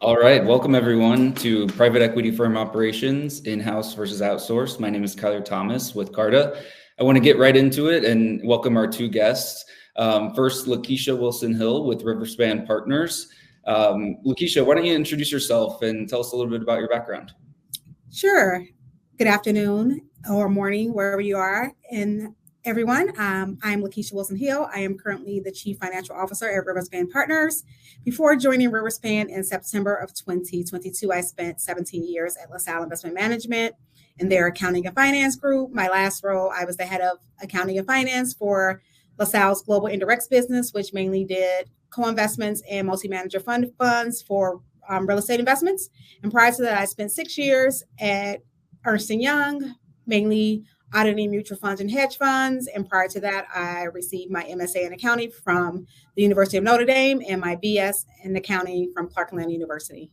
All right, welcome everyone to Private Equity Firm Operations, In-House versus Outsourced. My name is Kyler Thomas with Carta. I want to get right into it and welcome our two guests. First, Lakeisha Wilson-Hill with Riverspan Partners. Lakeisha, why don't you introduce yourself and tell us a little bit about your background? Sure. Good afternoon or morning, wherever you are. And everyone, I'm Lakeisha Wilson-Hill. I am currently the Chief Financial Officer at Riverspan Partners. Before joining Riverspan in September of 2022, I spent 17 years at LaSalle Investment Management in their accounting and finance group. My last role, I was the head of accounting and finance for LaSalle's global indirects business, which mainly did co-investments and multi-manager funds for real estate investments. And prior to that, I spent 6 years at Ernst & Young, mainly auditing mutual funds and hedge funds. And prior to that, I received my MSA in accounting from the University of Notre Dame and my BS in accounting from Clark Atlanta University.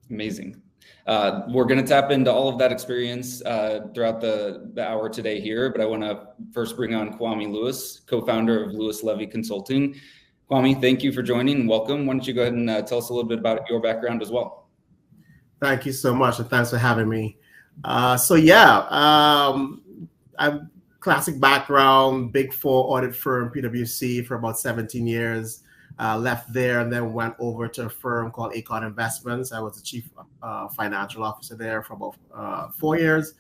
Amazing. We're going to tap into all of that experience throughout the hour today here, but I want to first bring on Kwame Lewis, co-founder of Lewis Levy Consulting. Kwame, thank you for joining and welcome. Why don't you go ahead and tell us a little bit about your background as well? Thank you so much, and thanks for having me. I'm classic background, Big Four audit firm, PwC, for about 17 years. Left there and then went over to a firm called Acorn Investments. I was the chief financial officer there for about 4 years.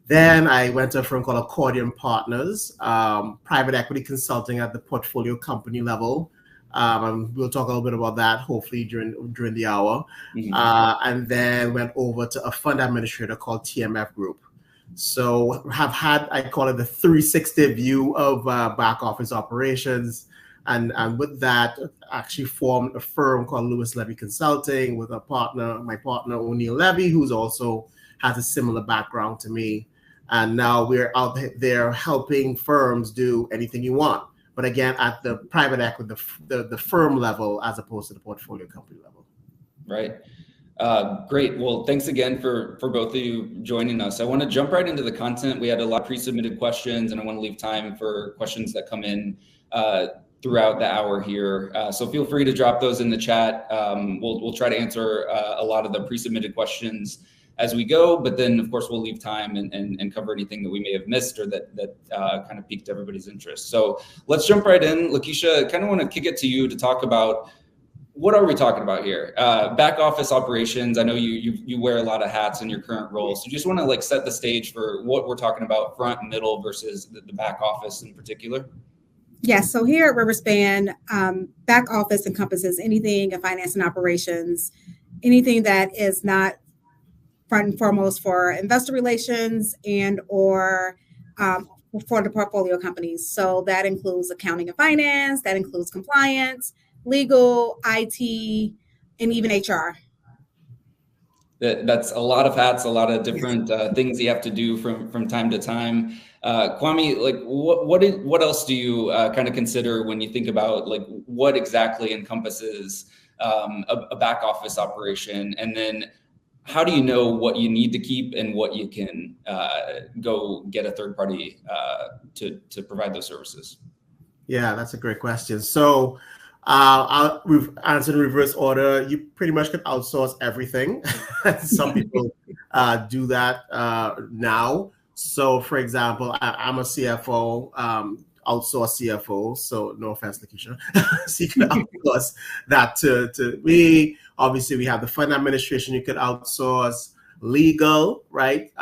Then I went to a firm called Accordion Partners, private equity consulting at the portfolio company level. And we'll talk a little bit about that hopefully during the hour. Mm-hmm. And then went over to a fund administrator called TMF Group. So have had, I call it the 360 view of back office operations. And with that, actually formed a firm called Lewis Levy Consulting with my partner O'Neill Levy, who's also has a similar background to me. And now we're out there helping firms do anything you want. But again, at the private equity, the firm level, as opposed to the portfolio company level. Right. Great. Well, thanks again for both of you joining us. I want to jump right into the content. We had a lot of pre-submitted questions, and I want to leave time for questions that come in throughout the hour here. So feel free to drop those in the chat. We'll try to answer a lot of the pre-submitted questions as we go, but then of course we'll leave time and cover anything that we may have missed or that kind of piqued everybody's interest. So let's jump right in. Lakeisha, I kind of want to kick it to you to talk about what are we talking about here? Back office operations. I know you wear a lot of hats in your current role. So just want to set the stage for what we're talking about, front and middle versus the back office in particular. Yes, so here at Riverspan, back office encompasses anything in finance and operations, anything that is not front and foremost for investor relations and or for the portfolio companies. So that includes accounting and finance, that includes compliance, legal, IT, and even HR. That's a lot of hats, a lot of different things you have to do from time to time. Kwame, what else do you kind of consider when you think about what exactly encompasses a back office operation, and then how do you know what you need to keep and what you can go get a third party to provide those services? Yeah, that's a great question. So I'll answer in reverse order. You pretty much can outsource everything. Some people do that now. So, for example, I'm a CFO, outsource CFO. So, no offense, Lakeisha. So you can outsource that to me. Obviously, we have the fund administration. You could outsource legal, right?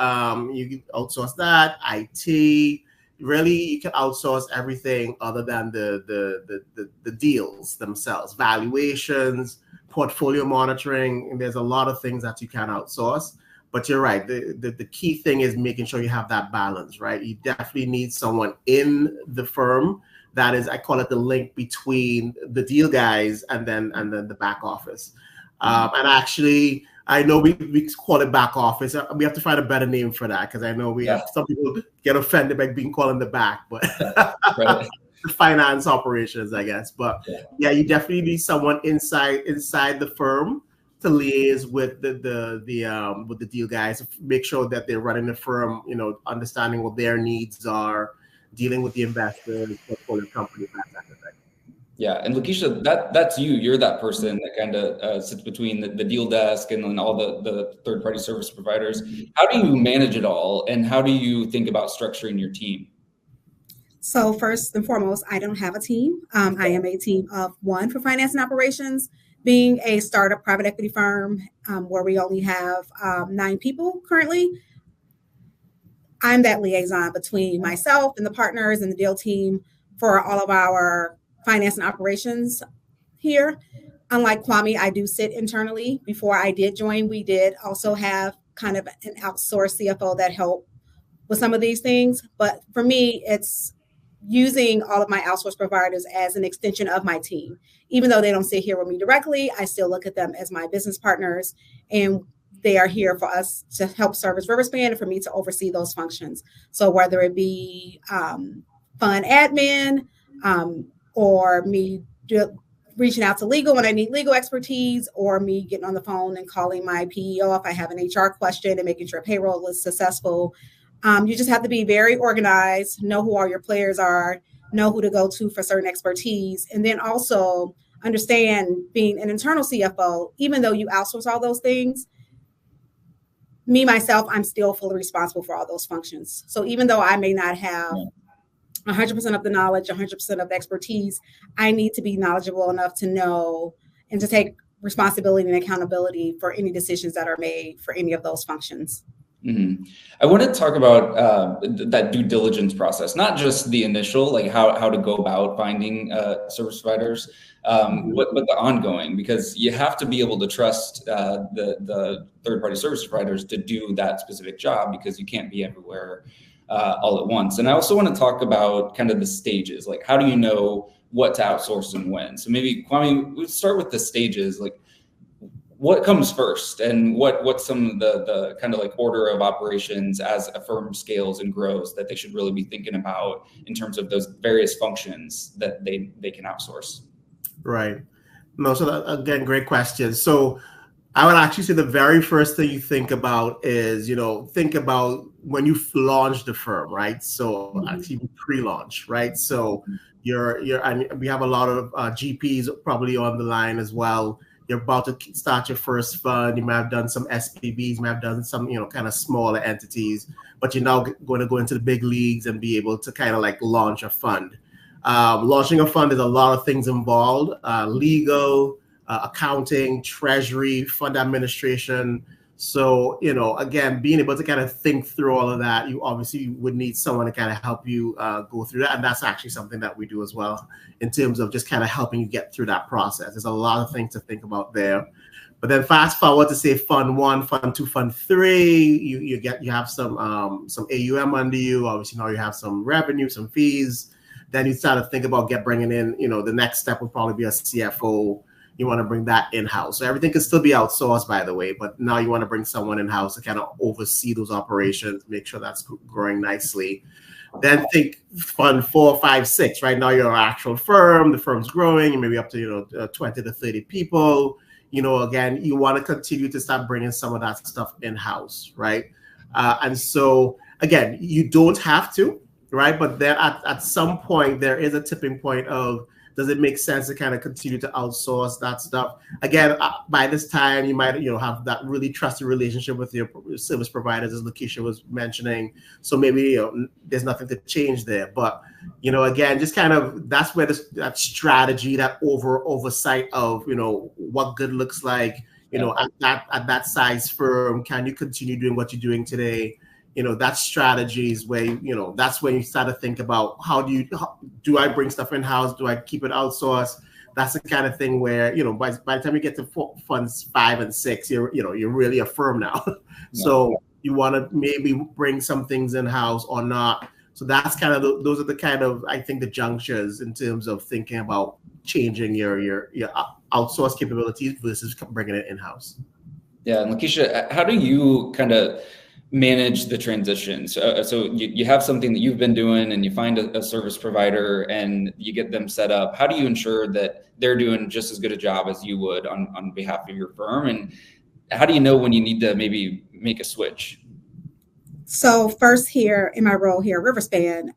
You can outsource that. IT. Really, you can outsource everything other than the deals themselves, valuations, portfolio monitoring. And there's a lot of things that you can outsource. But you're right. The key thing is making sure you have that balance, right? You definitely need someone in the firm that is, I call it the link between the deal guys and then the back office. And actually, I know we call it back office. We have to find a better name for that because I know we have some people get offended by being called in the back, but right. The finance operations, I guess. But yeah, you definitely need someone inside the firm to liaise with the deal guys, make sure that they're running the firm, understanding what their needs are, dealing with the investors, portfolio companies, that type of thing. Yeah, and Lakeisha, that's you. You're that person that kind of sits between the deal desk and then all the third-party service providers. How do you manage it all, and how do you think about structuring your team? So first and foremost, I don't have a team. I am a team of one for finance and operations. Being a startup private equity firm where we only have 9 people currently, I'm that liaison between myself and the partners and the deal team for all of our finance and operations here. Unlike Kwame, I do sit internally. Before I did join, we did also have kind of an outsourced CFO that helped with some of these things. But for me, it's using all of my outsourced providers as an extension of my team. Even though they don't sit here with me directly, I still look at them as my business partners, and they are here for us to help service Riverspan and for me to oversee those functions. So whether it be fund admin or me reaching out to legal when I need legal expertise, or me getting on the phone and calling my PEO if I have an HR question and making sure payroll is successful. You just have to be very organized, know who all your players are, know who to go to for certain expertise, and then also understand being an internal CFO, even though you outsource all those things, me, myself, I'm still fully responsible for all those functions. So even though I may not have 100% of the knowledge, 100% of the expertise, I need to be knowledgeable enough to know and to take responsibility and accountability for any decisions that are made for any of those functions. Mm-hmm. I want to talk about that due diligence process, not just the initial, like how to go about finding service providers, but the ongoing, because you have to be able to trust the third-party service providers to do that specific job, because you can't be everywhere all at once. And I also want to talk about kind of the stages, like how do you know what to outsource and when? So maybe, Kwame, we'll start with the stages, like what comes first, and what's some of the kind of like order of operations as a firm scales and grows that they should really be thinking about in terms of those various functions that they can outsource? Right. No, so that, again, great question. So I would actually say the very first thing you think about is, think about when you launch the firm, right? So actually pre-launch, right? So and we have a lot of GPs probably on the line as well. You're about to start your first fund. You might have done some SPVs, you might have done some, kind of smaller entities, but you're now going to go into the big leagues and be able to kind of like launch a fund. Launching a fund is a lot of things involved, legal, accounting, treasury, fund administration. So, again, being able to kind of think through all of that, you obviously would need someone to kind of help you go through that. And that's actually something that we do as well in terms of just kind of helping you get through that process. There's a lot of things to think about there. But then fast forward to say fund 1, fund 2, fund 3, you have some AUM under you. Obviously now you have some revenue, some fees. Then you start to think about bringing in, the next step would probably be a CFO. You want to bring that in-house. So everything can still be outsourced, by the way, but now you want to bring someone in-house to kind of oversee those operations, make sure that's growing nicely. Then think fund 4, 5, 6. Right now you're an actual firm. The firm's growing. You may be up to 20 to 30 people. Again, you want to continue to start bringing some of that stuff in-house, right? And so again, you don't have to, right? But then at some point there is a tipping point of, does it make sense to kind of continue to outsource that stuff? Again, by this time, you might have that really trusted relationship with your service providers, as Lakeisha was mentioning. So maybe there's nothing to change there. But again, just kind of that's where that strategy, that oversight of what good looks like. At that size firm, can you continue doing what you're doing today? That strategy is where, that's when you start to think about how do I bring stuff in-house? Do I keep it outsourced? That's the kind of thing where, by the time you get to funds 5 and 6, you're really a firm now. Yeah. So you want to maybe bring some things in-house or not. So that's kind of, those are the kind of, I think, the junctures in terms of thinking about changing your outsourced capabilities versus bringing it in-house. Yeah. And Lakeisha, how do you kind of manage the transition? So you have something that you've been doing and you find a service provider and you get them set up. How do you ensure that they're doing just as good a job as you would on behalf of your firm? And how do you know when you need to maybe make a switch? So first here in my role here at Riverspan,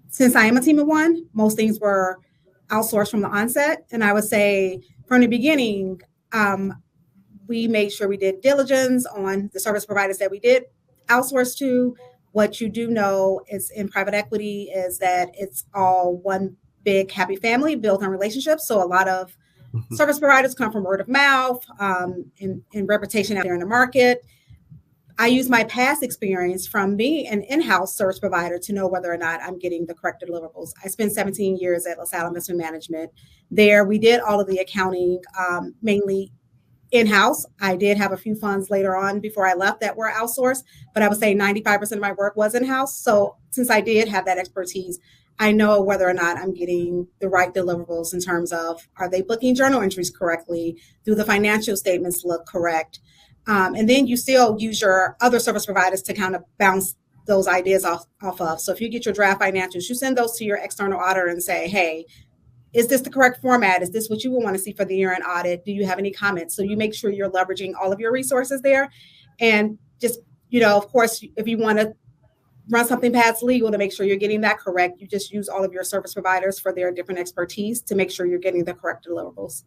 since I am a team of one, most things were outsourced from the onset. And I would say from the beginning, we made sure we did diligence on the service providers that we did outsource to. What you do know is in private equity is that it's all one big happy family built on relationships. So a lot of service providers come from word of mouth and reputation out there in the market. I use my past experience from being an in-house service provider to know whether or not I'm getting the correct deliverables. I spent 17 years at LaSalle Investment Management. There, we did all of the accounting, mainly in-house. I did have a few funds later on before I left that were outsourced, but I would say 95% of my work was in-house. So since I did have that expertise, I know whether or not I'm getting the right deliverables in terms of, are they booking journal entries correctly? Do the financial statements look correct? And then you still use your other service providers to kind of bounce those ideas off of. So if you get your draft financials, you send those to your external auditor and say, hey, is this the correct format? Is this what you would want to see for the year-end audit? Do you have any comments? So you make sure you're leveraging all of your resources there. And just, of course, if you want to run something past legal to make sure you're getting that correct, you just use all of your service providers for their different expertise to make sure you're getting the correct deliverables.